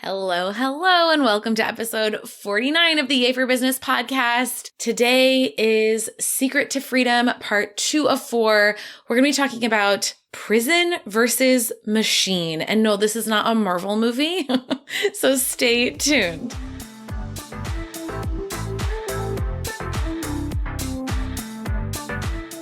Hello, hello, and welcome to episode 49 of the Yay for Business podcast. Today is Secret to Freedom, part 2 of 4. We're going to be talking about prison versus machine. And no, this is not a Marvel movie, so stay tuned.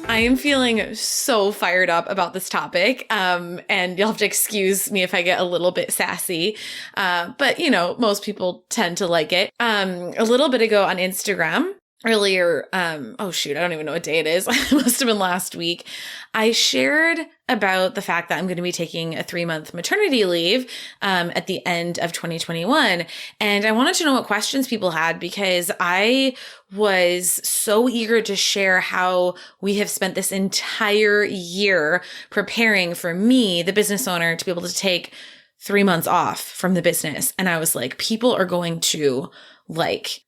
I am feeling so fired up about this topic, and you'll have to excuse me if I get a little bit sassy, but most people tend to like it. A little bit ago on Instagram, earlier, I don't even know what day it is. It must have been last week. I shared about the fact that I'm going to be taking a 3-month maternity leave at the end of 2021. And I wanted to know what questions people had because I was so eager to share how we have spent this entire year preparing for me, the business owner, to be able to take 3 months off from the business. And I was like, people are going to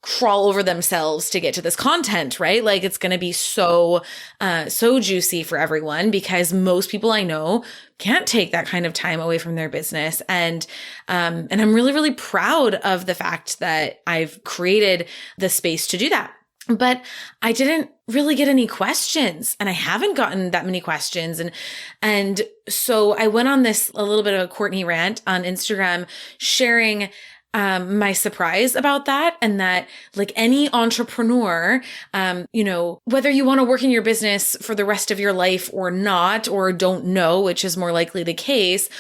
crawl over themselves to get to this content, right? Like it's going to be so juicy for everyone because most people I know can't take that kind of time away from their business. And I'm really, really proud of the fact that I've created the space to do that. But I didn't really get any questions and I haven't gotten that many questions. And so I went on a little bit of a Courtney rant on Instagram sharing my surprise about that, and that like any entrepreneur, whether you want to work in your business for the rest of your life or not, or don't know, which is more likely the case,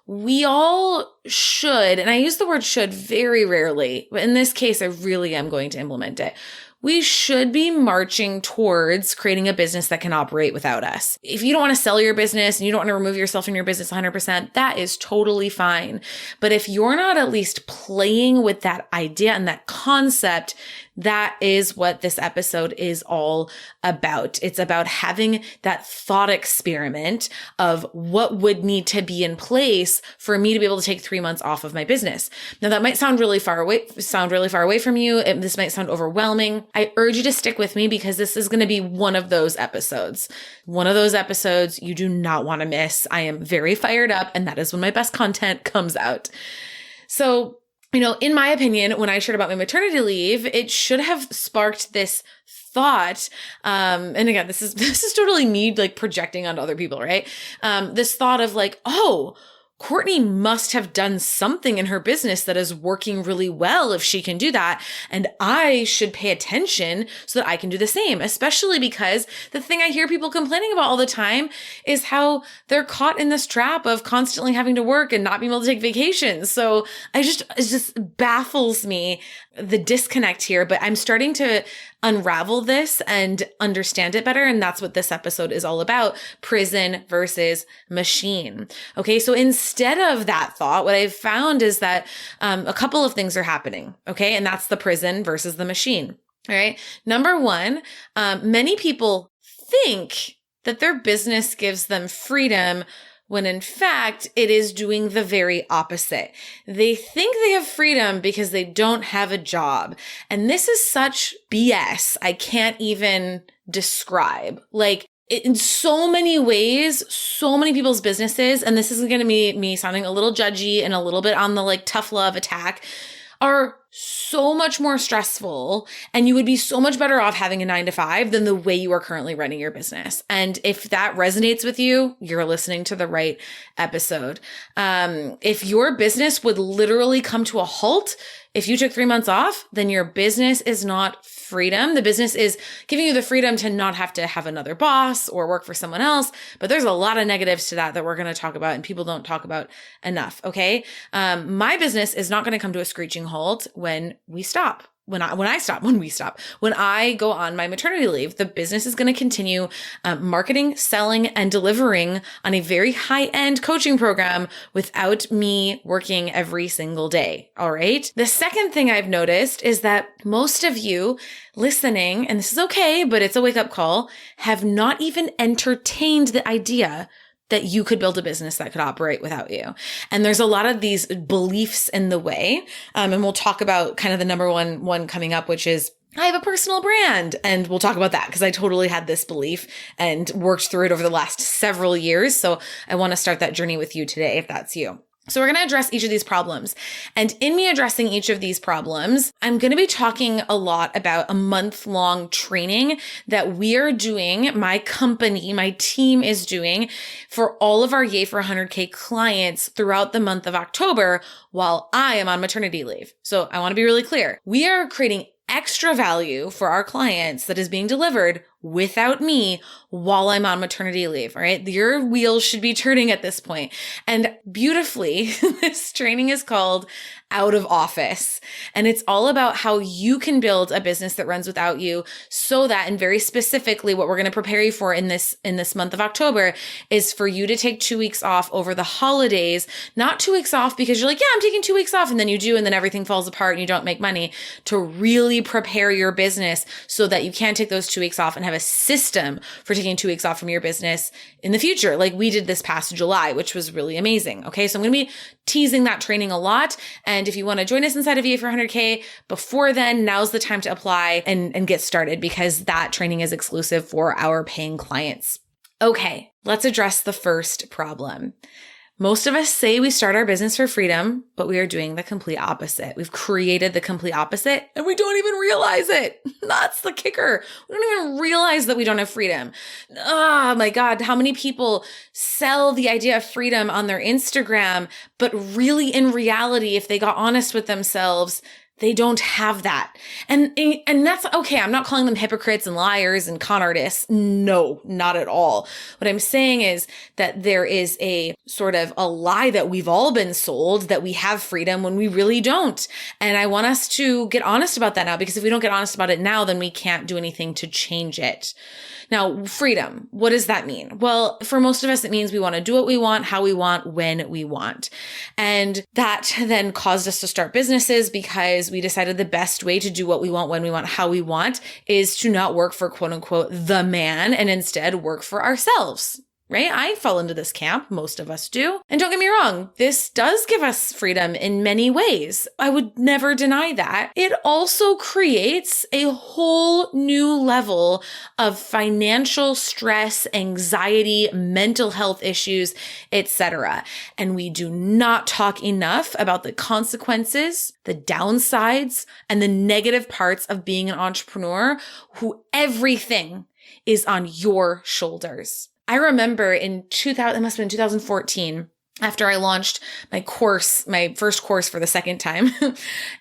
we all should, and I use the word should very rarely, but in this case, I really am going to implement it. We should be marching towards creating a business that can operate without us. If you don't want to sell your business and you don't want to remove yourself from your business 100%, that is totally fine. But if you're not at least playing with that idea and that concept, that is what this episode is all about. It's about having that thought experiment of what would need to be in place for me to be able to take 3 months off of my business. Now that might sound really far away from you. This might sound overwhelming. I urge you to stick with me because this is going to be one of those episodes. One of those episodes you do not want to miss. I am very fired up, and that is when my best content comes out. So, in my opinion, when I shared about my maternity leave, it should have sparked this thought. And again, this is totally me projecting onto other people, right? This thought of Courtney must have done something in her business that is working really well if she can do that. And I should pay attention so that I can do the same, especially because the thing I hear people complaining about all the time is how they're caught in this trap of constantly having to work and not being able to take vacations. So it just baffles me, the disconnect here, but I'm starting to unravel this and understand it better. And that's what this episode is all about. Prison versus machine. Okay. So instead of that thought, what I've found is that a couple of things are happening. Okay. And that's the prison versus the machine. All right. Number one, many people think that their business gives them freedom when in fact it is doing the very opposite. They think they have freedom because they don't have a job. And this is such BS I can't even describe. In so many ways, so many people's businesses, and this isn't going to be me sounding a little judgy and a little bit on the tough love attack, are so much more stressful, and you would be so much better off having a 9-to-5 than the way you are currently running your business. And if that resonates with you, you're listening to the right episode. If your business would literally come to a halt if you took 3 months off, then your business is not freedom. The business is giving you the freedom to not have to have another boss or work for someone else. But there's a lot of negatives to that we're going to talk about and people don't talk about enough. Okay. My business is not going to come to a screeching halt when we stop. When I go on my maternity leave, the business is going to continue marketing, selling, and delivering on a very high-end coaching program without me working every single day. All right. The second thing I've noticed is that most of you listening, and this is okay, but it's a wake-up call, have not even entertained the idea that you could build a business that could operate without you. And there's a lot of these beliefs in the way. And we'll talk about kind of the number one coming up, which is I have a personal brand. And we'll talk about that because I totally had this belief and worked through it over the last several years. So I want to start that journey with you today, if that's you. So we're going to address each of these problems. And in me addressing each of these problems, I'm going to be talking a lot about a month-long training that we are doing, my company, my team is doing for all of our Yay for 100K clients throughout the month of October while I am on maternity leave. So I want to be really clear. We are creating extra value for our clients that is being delivered without me while I'm on maternity leave, all right? Your wheels should be turning at this point. And beautifully, this training is called Out of Office. And it's all about how you can build a business that runs without you so that, and very specifically, what we're going to prepare you for in this month of October is for you to take 2 weeks off over the holidays, not 2 weeks off because you're like, yeah, I'm taking 2 weeks off. And then you do, and then everything falls apart and you don't make money, to really prepare your business so that you can take those 2 weeks off and have a system for taking 2 weeks off from your business in the future. Like we did this past July, which was really amazing. Okay. So I'm going to be teasing that training a lot. And if you want to join us inside of EA for 100K before then, now's the time to apply and get started because that training is exclusive for our paying clients. Okay. Let's address the first problem. Most of us say we start our business for freedom, but we are doing the complete opposite. We've created the complete opposite and we don't even realize it. That's the kicker. We don't even realize that we don't have freedom. Oh my God. How many people sell the idea of freedom on their Instagram, but really in reality, if they got honest with themselves, they don't have that. And that's okay. I'm not calling them hypocrites and liars and con artists. No, not at all. What I'm saying is that there is a sort of a lie that we've all been sold that we have freedom when we really don't. And I want us to get honest about that now, because if we don't get honest about it now, then we can't do anything to change it. Now, freedom, what does that mean? Well, for most of us, it means we want to do what we want, how we want, when we want. And that then caused us to start businesses because we decided the best way to do what we want, when we want, how we want is to not work for quote unquote the man and instead work for ourselves. Right? I fall into this camp. Most of us do. And don't get me wrong, this does give us freedom in many ways. I would never deny that. It also creates a whole new level of financial stress, anxiety, mental health issues, etc. And we do not talk enough about the consequences, the downsides, and the negative parts of being an entrepreneur who everything is on your shoulders. I remember in 2000, it must have been 2014, after I launched my course, my first course for the second time,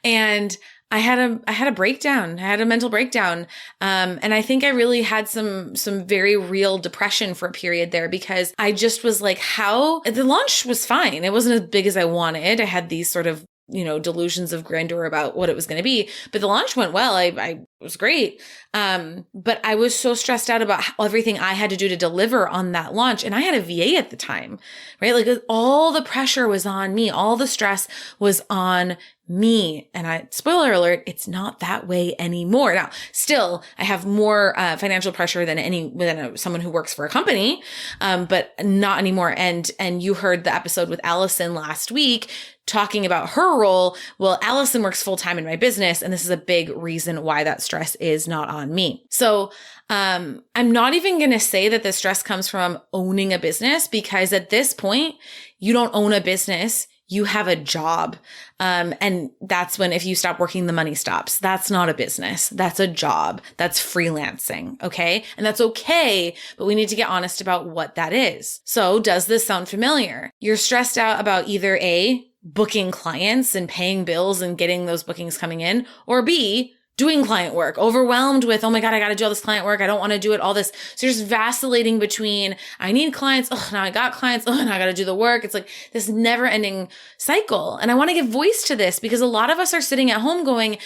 and I had a breakdown. I had a mental breakdown. And I think I really had some very real depression for a period there because I just was like, the launch was fine. It wasn't as big as I wanted. I had these sort of delusions of grandeur about what it was going to be, but the launch went well. I was great. But I was so stressed out about everything I had to do to deliver on that launch. And I had a VA at the time, right? Like all the pressure was on me. All the stress was on me. And spoiler alert, it's not that way anymore. Now, still, I have more financial pressure than someone who works for a company, but not anymore. And you heard the episode with Allison last week talking about her role. Well, Allison works full time in my business, and this is a big reason why that stress is not on me. So I'm not even going to say that the stress comes from owning a business, because at this point, you don't own a business. You have a job. And that's when, if you stop working, the money stops. That's not a business. That's a job. That's freelancing. Okay. And that's okay. But we need to get honest about what that is. So does this sound familiar? You're stressed out about either A, booking clients and paying bills and getting those bookings coming in, or B, doing client work, overwhelmed with, oh my God, I got to do all this client work. I don't want to do it, all this. So you're just vacillating between, I need clients. Oh, now I got clients. Oh, now I got to do the work. It's like this never ending cycle. And I want to give voice to this because a lot of us are sitting at home going,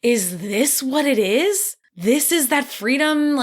is this what it is? This is that freedom,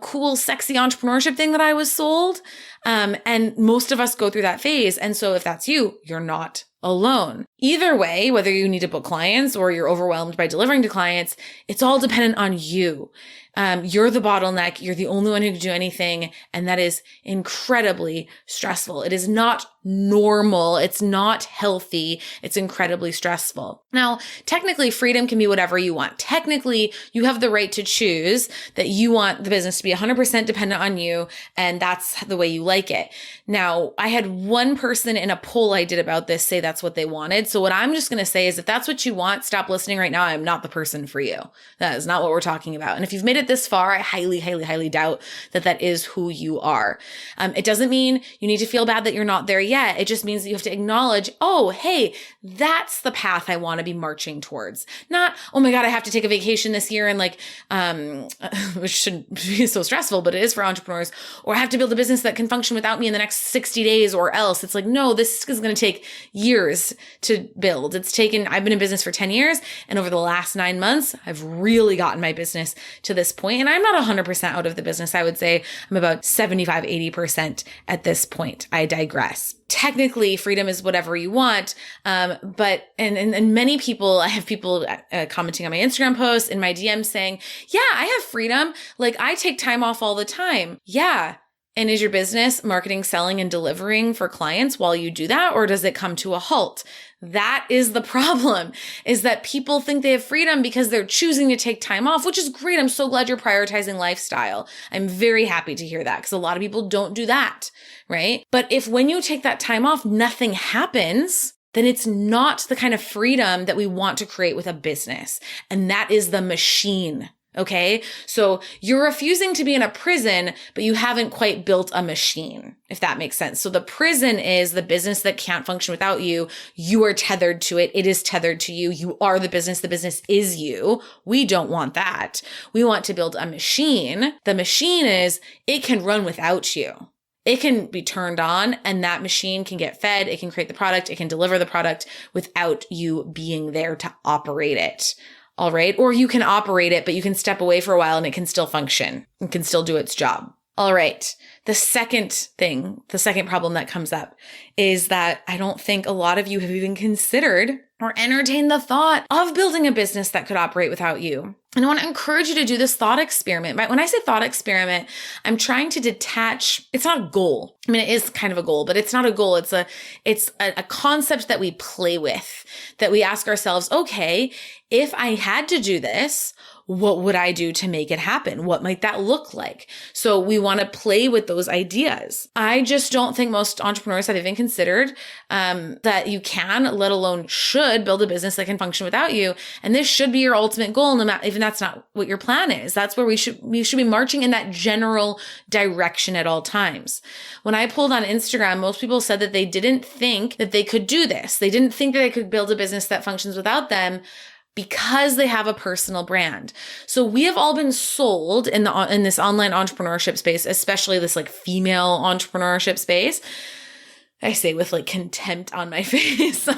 cool, sexy entrepreneurship thing that I was sold. And most of us go through that phase. And so if that's you, you're not alone. Either way, whether you need to book clients or you're overwhelmed by delivering to clients, it's all dependent on you. You're the bottleneck. You're the only one who can do anything. And that is incredibly stressful. It is not normal. It's not healthy. It's incredibly stressful. Now, technically, freedom can be whatever you want. Technically, you have the right to choose that you want the business to be 100% dependent on you, and that's the way you like it. Now, I had one person in a poll I did about this say that's what they wanted. So what I'm just going to say is if that's what you want, stop listening right now. I'm not the person for you. That is not what we're talking about. And if you've made it this far, I highly, highly, highly doubt that that is who you are. It doesn't mean you need to feel bad that you're not there yet. It just means that you have to acknowledge, oh, hey, that's the path I want to be marching towards. Not, oh my God, I have to take a vacation this year and which shouldn't be so stressful, but it is for entrepreneurs, or I have to build a business that can function without me in the next 60 days or else. It's like, no, this is going to take years to build. I've been in business for 10 years, and over the last 9 months, I've really gotten my business to this point. And I'm not 100% out of the business. I would say I'm about 75, 80% at this point. I digress. Technically, freedom is whatever you want. But many people, I have people commenting on my Instagram posts, in my DMs saying, yeah, I have freedom. Like I take time off all the time. Yeah. And is your business marketing, selling, and delivering for clients while you do that? Or does it come to a halt? That is the problem, is that people think they have freedom because they're choosing to take time off, which is great. I'm so glad you're prioritizing lifestyle. I'm very happy to hear that because a lot of people don't do that, right? But if when you take that time off, nothing happens, then it's not the kind of freedom that we want to create with a business. And that is the machine. Okay. So you're refusing to be in a prison, but you haven't quite built a machine, if that makes sense. So the prison is the business that can't function without you. You are tethered to it. It is tethered to you. You are the business. The business is you. We don't want that. We want to build a machine. The machine is it can run without you. It can be turned on and that machine can get fed. It can create the product. It can deliver the product without you being there to operate it. All right. Or you can operate it, but you can step away for a while and it can still function and can still do its job. All right. The second problem that comes up is that I don't think a lot of you have even considered or entertained the thought of building a business that could operate without you. And I want to encourage you to do this thought experiment. But when I say thought experiment, I'm trying to detach. It's not a goal. I mean, it is kind of a goal, but it's not a goal. It's a concept that we play with, that we ask ourselves, okay, if I had to do this, what would I do to make it happen? What might that look like? So we want to play with those ideas. I just don't think most entrepreneurs have even considered that you can, let alone should, build a business that can function without you. And this should be your ultimate goal, no matter, even that's not what your plan is. That's where we should be marching in that general direction at all times. When I pulled on Instagram, most people said that they didn't think that they could do this. They didn't think that they could build a business that functions without them, because they have a personal brand. So we have all been sold in this online entrepreneurship space, especially this like female entrepreneurship space. I say with like contempt on my face,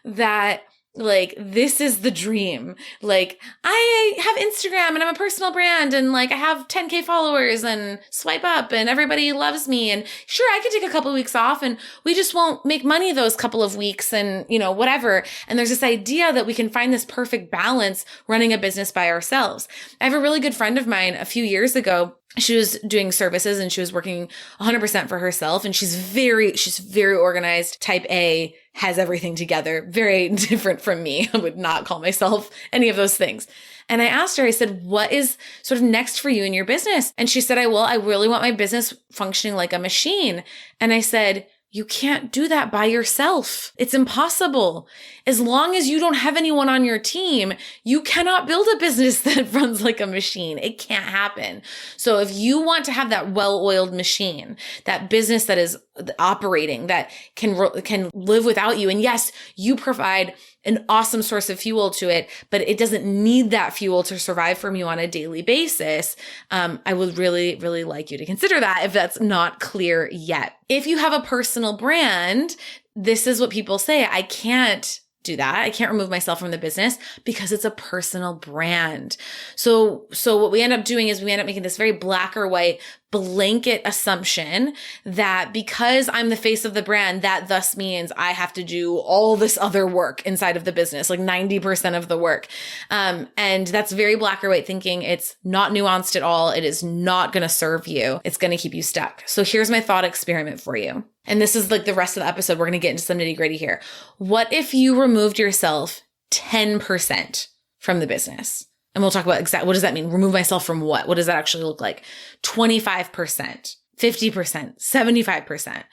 that like, this is the dream. Like, I have Instagram and I'm a personal brand and like I have 10K followers and swipe up and everybody loves me. And sure, I could take a couple of weeks off and we just won't make money those couple of weeks and, you know, whatever. And there's this idea that we can find this perfect balance running a business by ourselves. I have a really good friend of mine a few years ago. She was doing services and she was working 100% for herself. And she's very organized, type A, has everything together, very different from me. I would not call myself any of those things. And I asked her, I said, what is sort of next for you in your business? And she said, I really want my business functioning like a machine. And I said, you can't do that by yourself. It's impossible. As long as you don't have anyone on your team, you cannot build a business that runs like a machine. It can't happen. So if you want to have that well-oiled machine, that business that is operating, that can live without you, and yes, you provide an awesome source of fuel to it, but it doesn't need that fuel to survive from you on a daily basis. I would really, really like you to consider that if that's not clear yet. If you have a personal brand, this is what people say. I can't do that. I can't remove myself from the business because it's a personal brand. So what we end up doing is we end up making this very black or white blanket assumption that because I'm the face of the brand, that thus means I have to do all this other work inside of the business, like 90% of the work. And that's very black or white thinking. It's not nuanced at all. It is not going to serve you. It's going to keep you stuck. So here's my thought experiment for you. And this is like the rest of the episode. We're going to get into some nitty gritty here. What if you removed yourself 10% from the business? And we'll talk about what does that mean? Remove myself from what? What does that actually look like? 25%, 50%, 75%.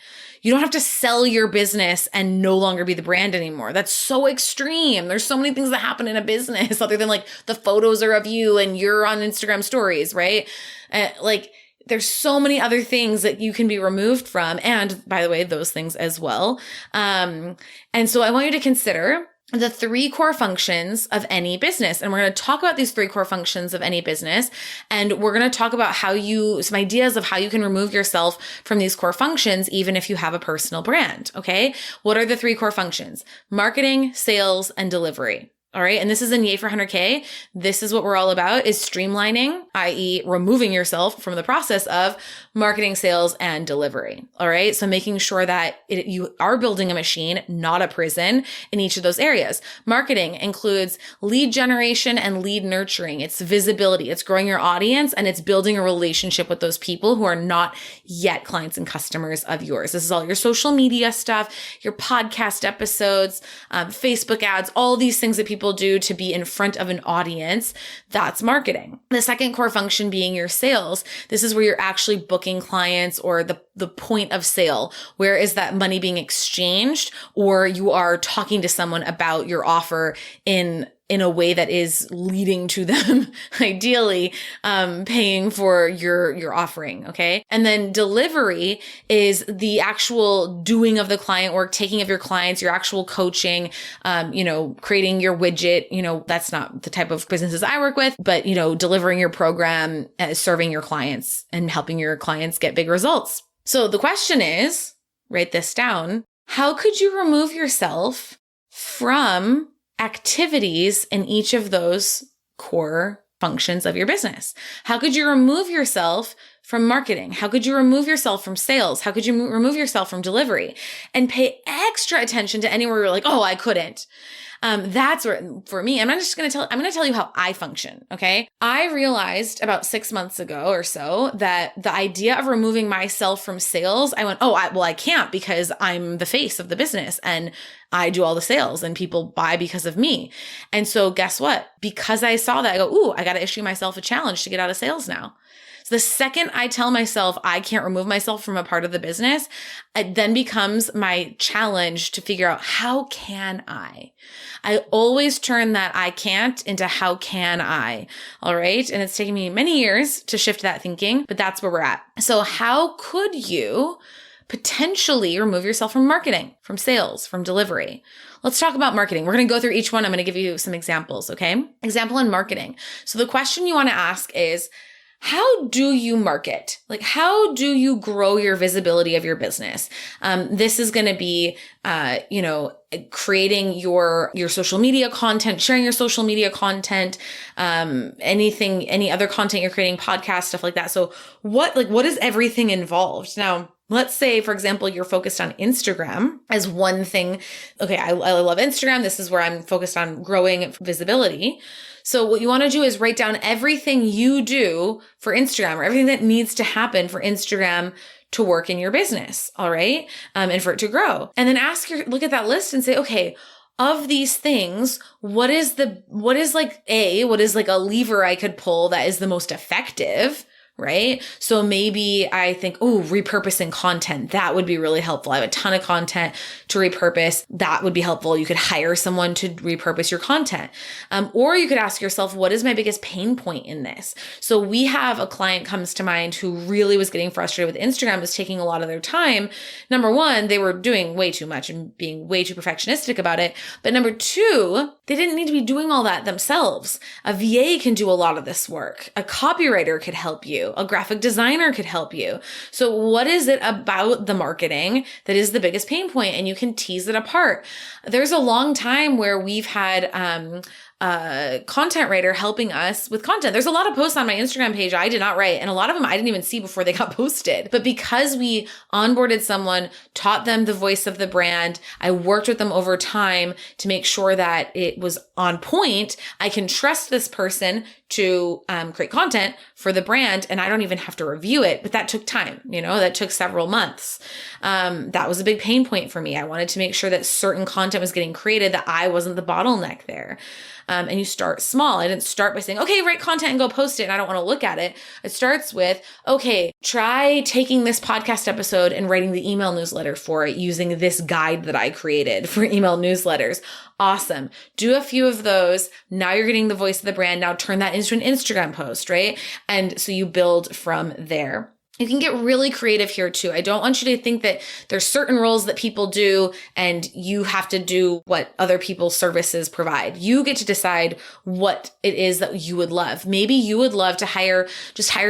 You don't have to sell your business and no longer be the brand anymore. That's so extreme. There's so many things that happen in a business other than like the photos are of you and you're on Instagram stories, right? There's so many other things that you can be removed from. And by the way, those things as well. And so I want you to consider the 3 core functions of any business. And we're going to talk about these 3 core functions of any business. And we're going to talk about some ideas of how you can remove yourself from these core functions, even if you have a personal brand. Okay. What are the 3 core functions? Marketing, sales, and delivery. All right. And this is in Yay for 100K. This is what we're all about, is streamlining, i.e. removing yourself from the process of marketing, sales, and delivery. All right. So making sure that you are building a machine, not a prison, in each of those areas. Marketing includes lead generation and lead nurturing. It's visibility. It's growing your audience, and it's building a relationship with those people who are not yet clients and customers of yours. This is all your social media stuff, your podcast episodes, Facebook ads, all these things that people do to be in front of an audience. That's marketing. The second core function being your sales. This is where you're actually booking clients, or the point of sale. Where is that money being exchanged, or you are talking to someone about your offer in a way that is leading to them, ideally, paying for your offering. Okay. And then delivery is the actual doing of the client work, taking of your clients, your actual coaching, creating your widget. That's not the type of businesses I work with, but, delivering your program, serving your clients and helping your clients get big results. So the question is, write this down. How could you remove yourself from activities in each of those core functions of your business? How could you remove yourself from marketing? How could you remove yourself from sales? How could you remove yourself from delivery? And pay extra attention to anywhere you're like, oh, I couldn't. That's where, for me, I'm going to tell you how I function. Okay. I realized about 6 months ago or so that the idea of removing myself from sales, I went, I can't, because I'm the face of the business and I do all the sales and people buy because of me. And so guess what? Because I saw that, I go, I got to issue myself a challenge to get out of sales now. So the second I tell myself I can't remove myself from a part of the business, it then becomes my challenge to figure out, how can I? I always turn that I can't into how can I? All right. And it's taken me many years to shift that thinking, but that's where we're at. So how could you potentially remove yourself from marketing, from sales, from delivery? Let's talk about marketing. We're going to go through each one. I'm going to give you some examples. Okay. Example in marketing. So the question you want to ask is, how do you market? Like, how do you grow your visibility of your business? This is going to be, creating your social media content, sharing your social media content, any other content you're creating, podcasts, stuff like that. So what is everything involved? Now, let's say, for example, you're focused on Instagram as one thing. Okay, I love Instagram. This is where I'm focused on growing visibility. So what you want to do is write down everything you do for Instagram, or everything that needs to happen for Instagram to work in your business. All right. And for it to grow. And then look at that list and say, okay, of these things, what is like a lever I could pull that is the most effective? Right? So maybe I think, repurposing content, that would be really helpful. I have a ton of content to repurpose. That would be helpful. You could hire someone to repurpose your content. Or you could ask yourself, what is my biggest pain point in this? So we have a client comes to mind who really was getting frustrated with Instagram, was taking a lot of their time. Number one, they were doing way too much and being way too perfectionistic about it. But number two, they didn't need to be doing all that themselves. A VA can do a lot of this work. A copywriter could help you. you. A graphic designer could help you. So what is it about the marketing that is the biggest pain point? And you can tease it apart. There's a long time where we've had, content writer helping us with content. There's a lot of posts on my Instagram page I did not write, and a lot of them I didn't even see before they got posted. But because we onboarded someone, taught them the voice of the brand, I worked with them over time to make sure that it was on point. I can trust this person to create content for the brand, and I don't even have to review it. But that took time, that took several months. That was a big pain point for me. I wanted to make sure that certain content was getting created, that I wasn't the bottleneck there. And you start small. I didn't start by saying, okay, write content and go post it, and I don't want to look at it. It starts with, okay, try taking this podcast episode and writing the email newsletter for it using this guide that I created for email newsletters. Awesome. Do a few of those. Now you're getting the voice of the brand. Now turn that into an Instagram post, right? And so you build from there. You can get really creative here too. I don't want you to think that there's certain roles that people do and you have to do what other people's services provide. You get to decide what it is that you would love. Maybe you would love to hire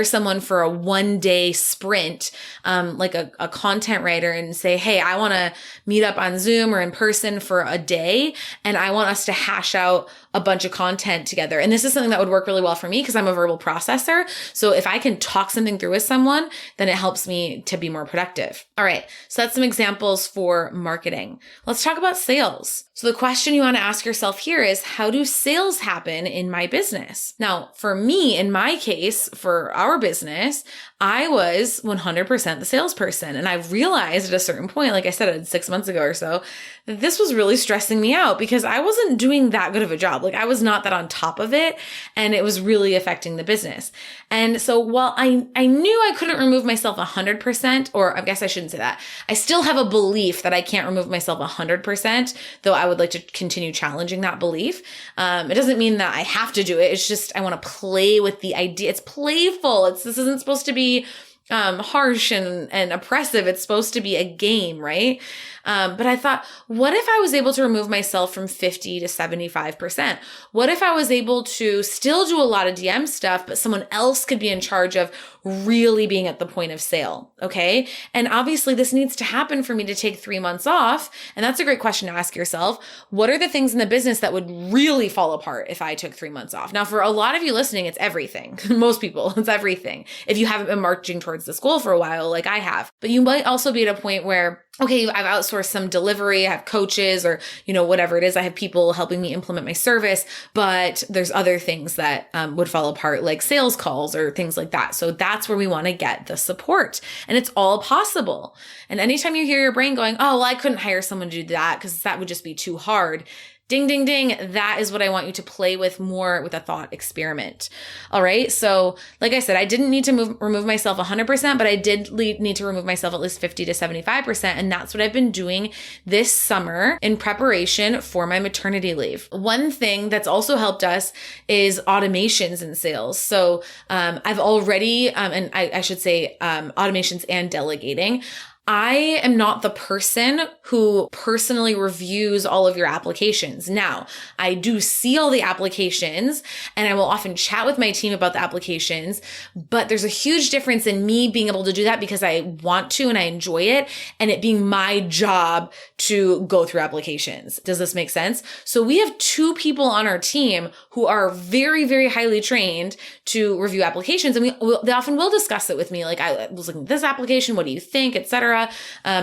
someone for a 1-day sprint, like a content writer, and say, hey, I want to meet up on Zoom or in person for a day, and I want us to hash out a bunch of content together. And this is something that would work really well for me because I'm a verbal processor. So if I can talk something through with someone, then it helps me to be more productive. All right. So that's some examples for marketing. Let's talk about sales. So the question you want to ask yourself here is, how do sales happen in my business? Now, for me, in my case, for our business, I was 100% the salesperson. And I realized at a certain point, like I said, 6 months ago or so, that this was really stressing me out because I wasn't doing that good of a job. Like I was not that on top of it, and it was really affecting the business. And so while I knew I couldn't remove myself 100%, or I guess I shouldn't say that, I still have a belief that I can't remove myself 100%, though I would like to continue challenging that belief. It doesn't mean that I have to do it. It's just, I want to play with the idea. It's playful. This isn't supposed to be harsh and oppressive. It's supposed to be a game, right? But I thought, what if I was able to remove myself from 50 to 75%? What if I was able to still do a lot of DM stuff, but someone else could be in charge of really being at the point of sale? Okay. And obviously this needs to happen for me to take 3 months off. And that's a great question to ask yourself. What are the things in the business that would really fall apart if I took 3 months off? Now, for a lot of you listening, it's everything. Most people, it's everything. If you haven't been marching towards this goal for a while, like I have, but you might also be at a point where, okay, I've outsourced some delivery, I have coaches or, whatever it is. I have people helping me implement my service, but there's other things that would fall apart, like sales calls or things like that. So that's where we want to get the support, and it's all possible. And anytime you hear your brain going, oh, well, I couldn't hire someone to do that because that would just be too hard. Ding, ding, ding. That is what I want you to play with more with a thought experiment. All right. So like I said, I didn't need to remove myself 100%, but I did need to remove myself at least 50 to 75%. And that's what I've been doing this summer in preparation for my maternity leave. One thing that's also helped us is automations in sales. So I've already, and I should say automations and delegating. I am not the person who personally reviews all of your applications. Now, I do see all the applications and I will often chat with my team about the applications, but there's a huge difference in me being able to do that because I want to and I enjoy it, and it being my job to go through applications. Does this make sense? So we have 2 people on our team who are very, very highly trained to review applications, and they often will discuss it with me. Like, I was looking at this application, what do you think, etc.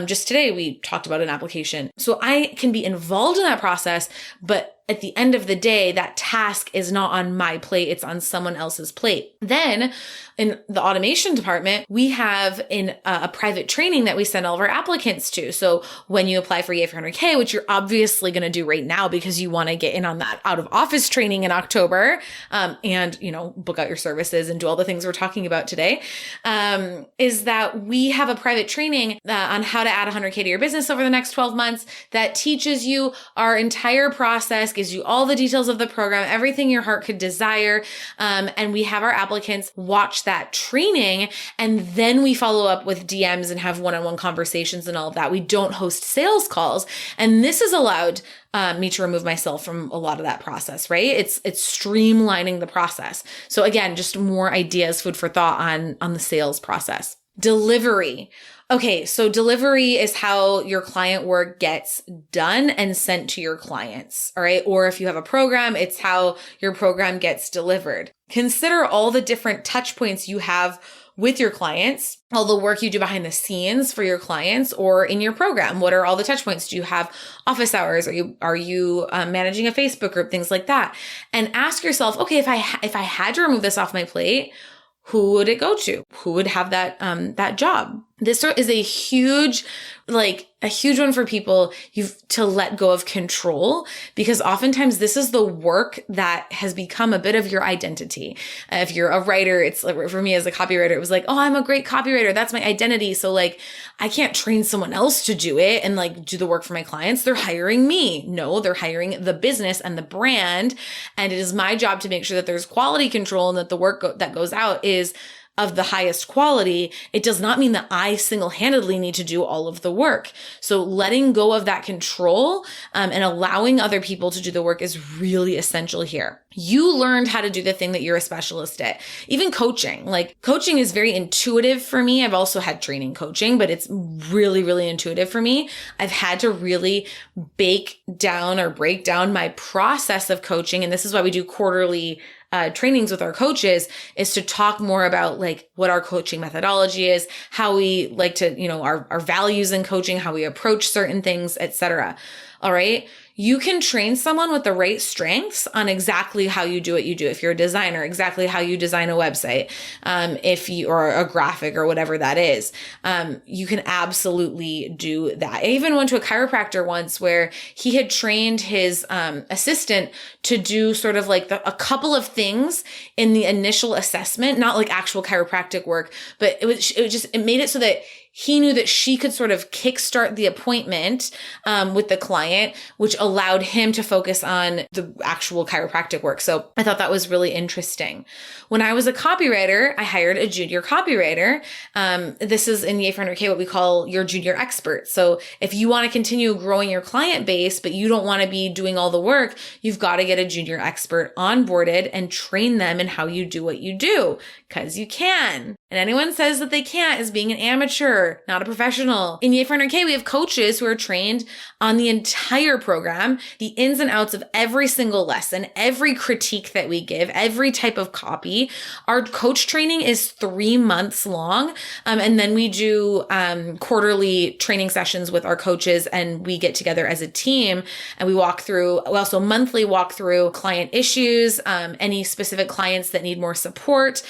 Just today we talked about an application. So I can be involved in that process, but at the end of the day, that task is not on my plate. It's on someone else's plate. Then in the automation department, we have a private training that we send all of our applicants to. So when you apply for Yay for 100K, which you're obviously going to do right now because you want to get in on that out of office training in October, and, book out your services and do all the things we're talking about today, is that we have a private training on how to add 100K to your business over the next 12 months that teaches you our entire process, gives you all the details of the program, everything your heart could desire. And we have our applicants watch that training, and then we follow up with DMs and have one-on-one conversations and all of that. We don't host sales calls. And this has allowed me to remove myself from a lot of that process, right? It's streamlining the process. So again, just more ideas, food for thought on the sales process. Delivery. Okay, so delivery is how your client work gets done and sent to your clients, all right? Or if you have a program, it's how your program gets delivered. Consider all the different touch points you have with your clients, all the work you do behind the scenes for your clients or in your program. What are all the touch points? Do you have office hours? Are you managing a Facebook group? Things like that. And ask yourself, okay, if I had to remove this off my plate, who would it go to? Who would have that job? This is a huge one for people to let go of control, because oftentimes this is the work that has become a bit of your identity. If you're a writer, it's like, for me as a copywriter, it was like, oh, I'm a great copywriter. That's my identity. So like, I can't train someone else to do it and like do the work for my clients. They're hiring me. No, they're hiring the business and the brand. And it is my job to make sure that there's quality control and that the work that goes out is of the highest quality. It does not mean that I single-handedly need to do all of the work. So letting go of that control and allowing other people to do the work is really essential here. You learned how to do the thing that you're a specialist at. Even coaching, coaching is very intuitive for me. I've also had training coaching, but it's really, really intuitive for me. I've had to really break down my process of coaching. And this is why we do quarterly trainings with our coaches, is to talk more about like what our coaching methodology is, how we like to, our values in coaching, how we approach certain things, etc. All right. You can train someone with the right strengths on exactly how you do what you do. If you're a designer, exactly how you design a website, or a graphic or whatever that is, you can absolutely do that. I even went to a chiropractor once where he had trained his assistant to do sort of like a couple of things in the initial assessment, not like actual chiropractic work, but it made it so that he knew that she could sort of kickstart the appointment with the client, which allowed him to focus on the actual chiropractic work. So I thought that was really interesting. When I was a copywriter, I hired a junior copywriter. This is in the 800K what we call your junior expert. So if you want to continue growing your client base, but you don't want to be doing all the work, you've got to get a junior expert onboarded and train them in how you do what you do, because you can. And anyone says that they can't is being an amateur, not a professional. In the 800K, we have coaches who are trained on the entire program, the ins and outs of every single lesson, every critique that we give, every type of copy. Our coach training is 3 months long. And then we do quarterly training sessions with our coaches, and we get together as a team and we also monthly walk through client issues, any specific clients that need more support.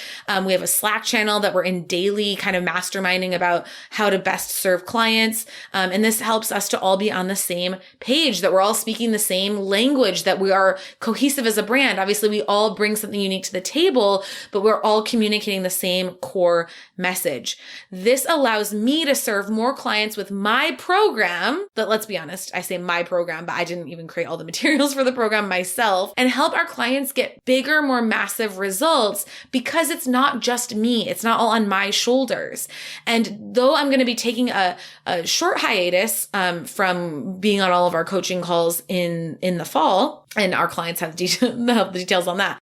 We have a Slack channel that we're in daily kind of masterminding about how to best serve clients. And this helps us to all be on the same page, that we're all speaking the same language, that we are cohesive as a brand. Obviously, we all bring something unique to the table, but we're all communicating the same core message. This allows me to serve more clients with my program, that, let's be honest, I say my program, but I didn't even create all the materials for the program myself, and help our clients get bigger, more massive results, because it's not just me. It's not all on my shoulders. And though I'm going to be taking a short hiatus from being on all of our coaching calls in the fall, and our clients have the details on that.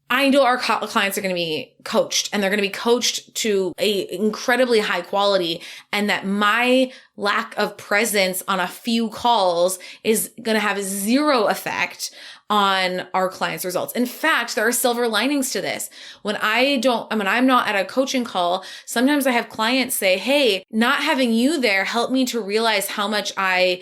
I know our clients are going to be coached, and they're going to be coached to a incredibly high quality, and that my lack of presence on a few calls is going to have zero effect on our clients' results. In fact, there are silver linings to this. When I'm not at a coaching call, sometimes I have clients say, hey, not having you there helped me to realize how much I'm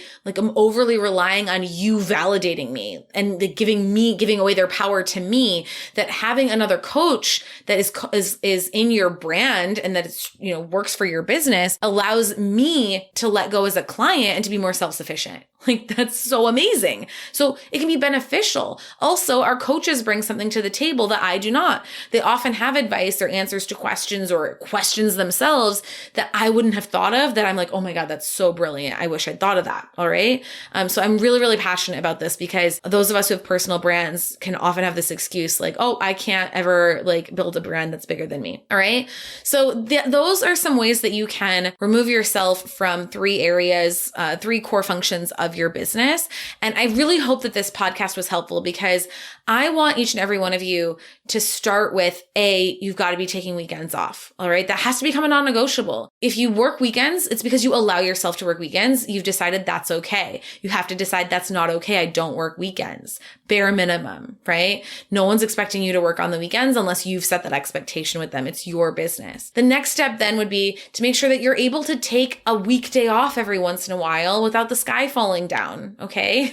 overly relying on you validating me and giving away their power to me, that having another coach that is in your brand and that it's, works for your business allows me to let go as a client and to be more self-sufficient. Like, that's so amazing. So it can be beneficial. Also, our coaches bring something to the table that I do not. They often have advice or answers to questions or questions themselves that I wouldn't have thought of, that I'm like, oh my God, that's so brilliant. I wish I'd thought of that. All right. So I'm really, really passionate about this, because those of us who have personal brands can often have this excuse like, oh, I can't ever like build a brand that's bigger than me. All right. So those are some ways that you can remove yourself from three areas, three core functions of your business. And I really hope that this podcast was helpful, because I want each and every one of you to start with you've got to be taking weekends off. All right. That has to become a non-negotiable. If you work weekends, it's because you allow yourself to work weekends. You've decided that's okay. You have to decide that's not okay. I don't work weekends. Bare minimum, right? No one's expecting you to work on the weekends unless you've set that expectation with them. It's your business. The next step then would be to make sure that you're able to take a weekday off every once in a while without the sky falling down. Okay.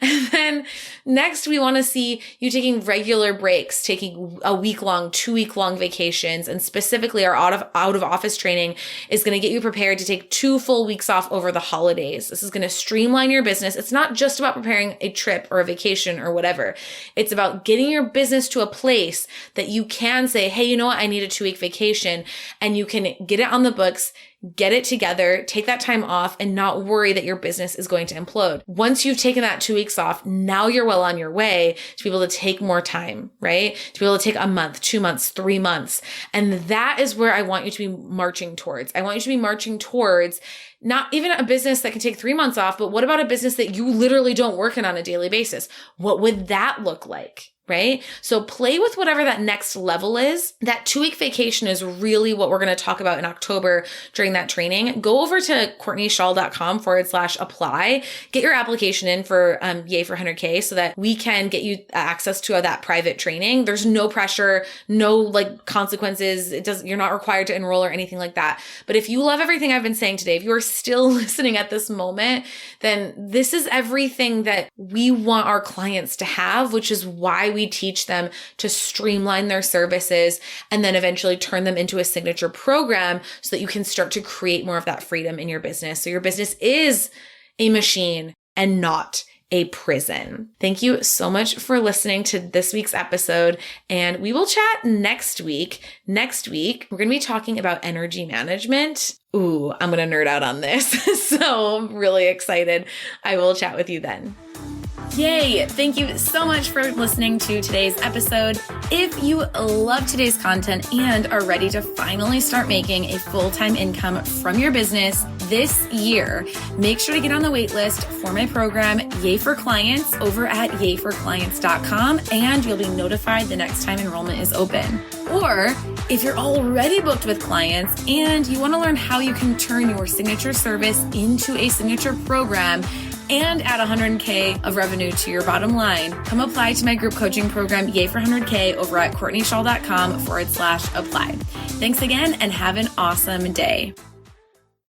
And then next, we want to see you taking regular breaks, taking a week-long, 2-week-long vacations, and specifically our out of office training is going to get you prepared to take 2 full weeks off over the holidays. This is going to streamline your business. It's not just about preparing a trip or a vacation or whatever. It's about getting your business to a place that you can say, hey, you know what? I need a 2-week vacation, and you can get it on the books, get it together, take that time off, and not worry that your business is going to implode. Once you've taken that 2 weeks off, now you're well on your way to be able to take more time, right? To be able to take a month, 2 months, 3 months. And that is where I want you to be marching towards. I want you to be marching towards not even a business that can take 3 months off, but what about a business that you literally don't work in on a daily basis? What would that look like? Right? So play with whatever that next level is. That 2-week vacation is really what we're going to talk about in October during that training. Go over to CourtneyShaw.com/apply. Get your application in for Yay for 100K so that we can get you access to that private training. There's no pressure, no like consequences. You're not required to enroll or anything like that. But if you love everything I've been saying today, if you are still listening at this moment, then this is everything that we want our clients to have, which is why we teach them to streamline their services and then eventually turn them into a signature program so that you can start to create more of that freedom in your business. So your business is a machine and not a prison. Thank you so much for listening to this week's episode, and we will chat next week. Next week, we're going to be talking about energy management. Ooh, I'm going to nerd out on this. So I'm really excited. I will chat with you then. Yay! Thank you so much for listening to today's episode. If you love today's content and are ready to finally start making a full-time income from your business this year, make sure to get on the wait list for my program, Yay for Clients, over at yayforclients.com, and you'll be notified the next time enrollment is open. Or if you're already booked with clients and you want to learn how you can turn your signature service into a signature program and add 100K of revenue to your bottom line, come apply to my group coaching program, Yay for 100K, over at CourtneyShaw.com/apply. Thanks again, and have an awesome day.